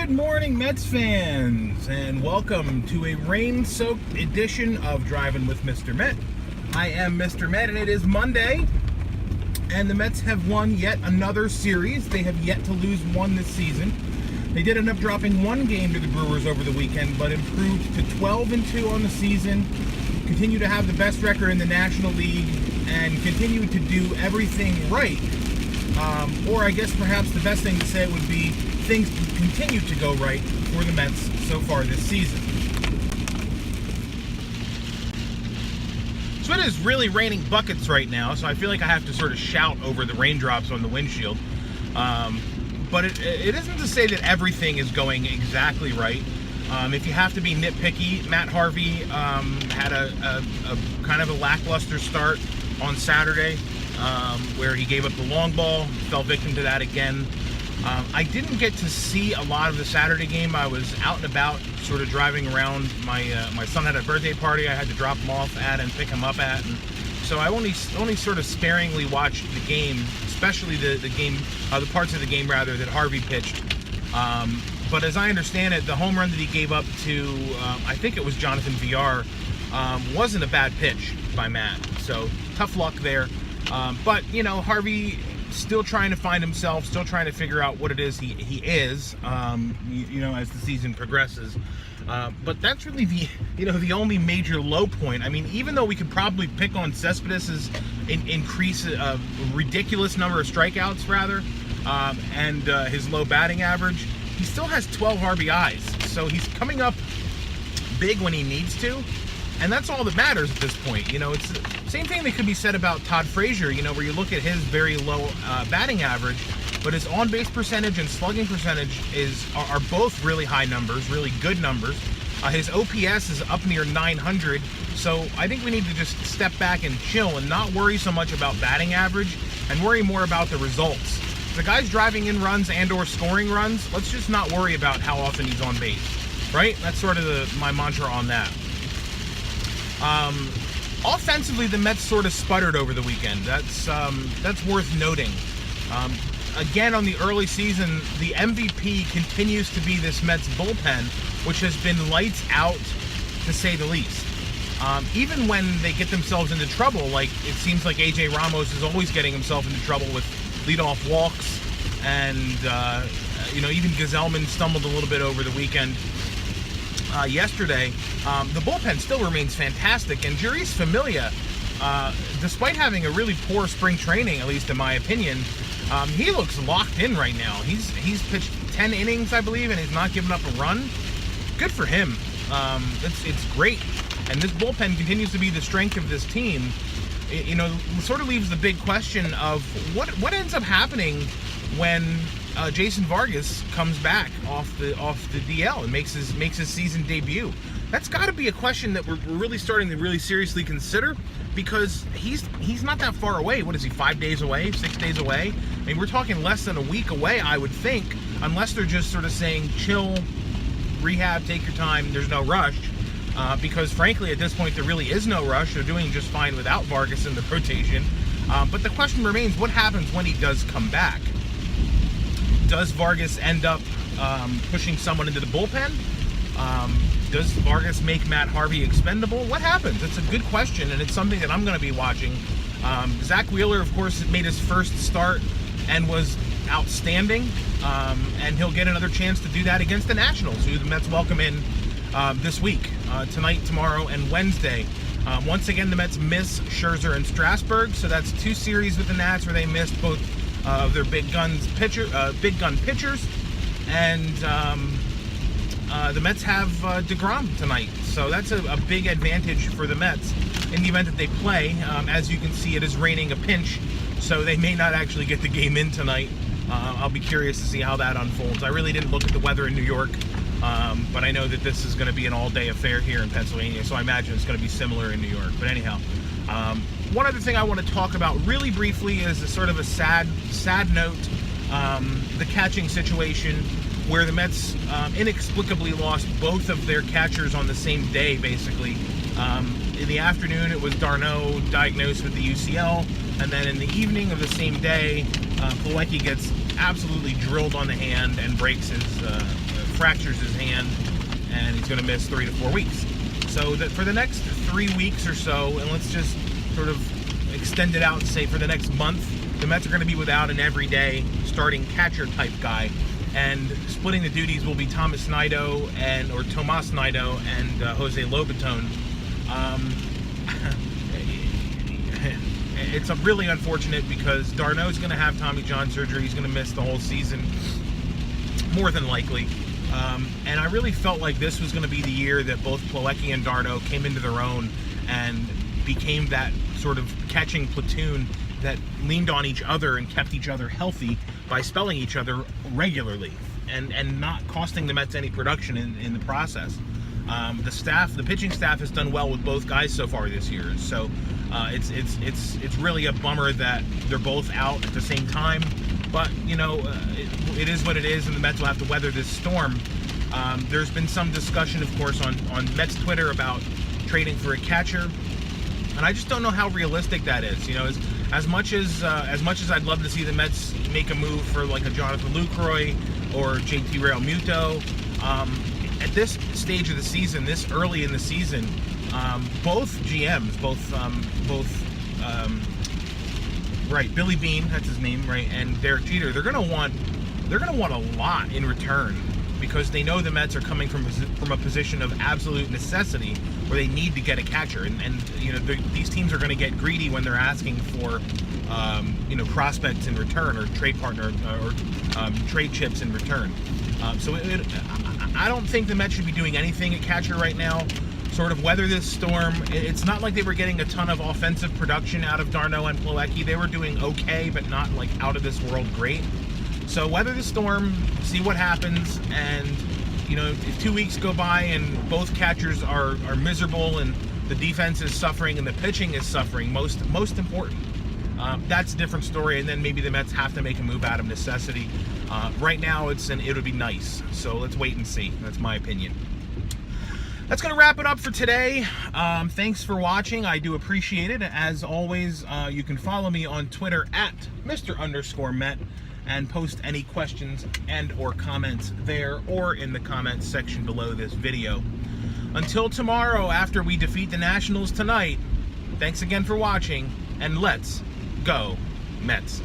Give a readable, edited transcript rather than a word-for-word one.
Good morning, Mets fans, and welcome to a rain-soaked edition of Driving with Mr. Met. I am Mr. Met, and it is Monday, and the Mets have won yet another series. They have yet to lose one this season. They did end up dropping one game to the Brewers over the weekend, but improved to 12-2 on the season, continue to have the best record in the National League, and continue to do everything right. Or I guess perhaps the best thing to say would be things continue to go right for the Mets so far this season. So it is really raining buckets right now, so I feel like I have to sort of shout over the raindrops on the windshield. But it isn't to say that everything is going exactly right. If you have to be nitpicky, Matt Harvey had a kind of a lackluster start on Saturday, where he gave up the long ball, fell victim to that again. I didn't get to see a lot of the Saturday game. I was out and about, sort of driving around. My son had a birthday party I had to drop him off at and pick him up at, and so I only sort of sparingly watched the game, especially the parts of the game rather that Harvey pitched. But as I understand it, the home run that he gave up to, I think it was Jonathan Villar, wasn't a bad pitch by Matt. So tough luck there. But, you know, Harvey still trying to find himself, still trying to figure out what it is he is, as the season progresses. But that's really the only major low point. I mean, even though we could probably pick on Cespedes' ridiculous number of strikeouts, rather, and his low batting average, he still has 12 RBIs. So he's coming up big when he needs to. And that's all that matters at this point. You know, it's the same thing that could be said about Todd Frazier, where you look at his very low batting average, but his on-base percentage and slugging percentage are both really high numbers, really good numbers. His OPS is up near 900, so I think we need to just step back and chill and not worry so much about batting average and worry more about the results. If the guy's driving in runs and or scoring runs, let's just not worry about how often he's on base, right? That's sort of my mantra on that. Offensively, the Mets sort of sputtered over the weekend. That's worth noting. Again, on the early season, the MVP continues to be this Mets bullpen, which has been lights out, to say the least. Even when they get themselves into trouble, like it seems like AJ Ramos is always getting himself into trouble with leadoff walks, and even Gazelman stumbled a little bit over the weekend. Yesterday, the bullpen still remains fantastic, and Jeurys Familia, despite having a really poor spring training, at least in my opinion, he looks locked in right now. He's pitched 10 innings, I believe, and he's not given up a run. Good for him. It's great, and this bullpen continues to be the strength of this team. It sort of leaves the big question of what ends up happening when Jason Vargas comes back off the DL and makes his season debut. That's got to be a question that we're really starting to really seriously consider, because he's not that far away. What is he, 5 days away, 6 days away? I mean, we're talking less than a week away, I would think, unless they're just sort of saying, chill, rehab, take your time, there's no rush. Because frankly, at this point, there really is no rush. They're doing just fine without Vargas in the rotation. But the question remains, what happens when he does come back? Does Vargas end up pushing someone into the bullpen? Does Vargas make Matt Harvey expendable? What happens? It's a good question, and it's something that I'm going to be watching. Zach Wheeler, of course, made his first start and was outstanding, and he'll get another chance to do that against the Nationals, who the Mets welcome in this week, tonight, tomorrow, and Wednesday. Once again, the Mets miss Scherzer and Strasburg, so that's 2 series with the Nats where they missed both their big gun pitchers, and the Mets have DeGrom tonight, so that's a big advantage for the Mets in the event that they play. As you can see, it is raining a pinch, so they may not actually get the game in tonight. I'll be curious to see how that unfolds. I really didn't look at the weather in New York, but I know that this is going to be an all-day affair here in Pennsylvania, so I imagine it's going to be similar in New York. But anyhow, one other thing I want to talk about really briefly is a sort of a sad note, the catching situation, where the Mets inexplicably lost both of their catchers on the same day, basically. In the afternoon, it was d'Arnaud diagnosed with the UCL, and then in the evening of the same day, Plawecki gets absolutely drilled on the hand and breaks his fractures his hand, and he's going to miss 3 to 4 weeks. So that for the next 3 weeks or so, and let's just sort of extend it out and say for the next month, the Mets are going to be without an everyday starting catcher type guy, and splitting the duties will be Tomas Nido and Jose Lobaton. It's really unfortunate because d'Arnaud's going to have Tommy John surgery. He's going to miss the whole season, more than likely. And I really felt like this was going to be the year that both Plawecki and d'Arnaud came into their own and became that sort of catching platoon that leaned on each other and kept each other healthy by spelling each other regularly and not costing the Mets any production in the process. The pitching staff has done well with both guys so far this year. So it's really a bummer that they're both out at the same time. But it is what it is, and the Mets will have to weather this storm. There's been some discussion, of course, on Mets Twitter about trading for a catcher, and I just don't know how realistic that is. As much as I'd love to see the Mets make a move for like a Jonathan Lucroy or JT Realmuto, at this stage of the season, this early in the season, both GMs, Billy Beane, that's his name, right, and Derek Jeter, they're gonna want a lot in return because they know the Mets are coming from a position of absolute necessity where they need to get a catcher, and these teams are going to get greedy when they're asking for prospects in return or trade partner or trade chips in return. So I don't think the Mets should be doing anything at catcher right now. Sort of weather this storm. It's not like they were getting a ton of offensive production out of d'Arnaud and Plawecki. They were doing okay, but not like out of this world great. So weather the storm, see what happens, and if 2 weeks go by and both catchers are miserable and the defense is suffering and the pitching is suffering, most important, that's a different story, and then maybe the Mets have to make a move out of necessity. Right now it would be nice, so let's wait and see. That's my opinion. That's going to wrap it up for today. Thanks for watching. I do appreciate it. As always, you can follow me on Twitter at Mr_Met and post any questions and or comments there or in the comments section below this video. Until tomorrow, after we defeat the Nationals tonight, thanks again for watching, and let's go Mets.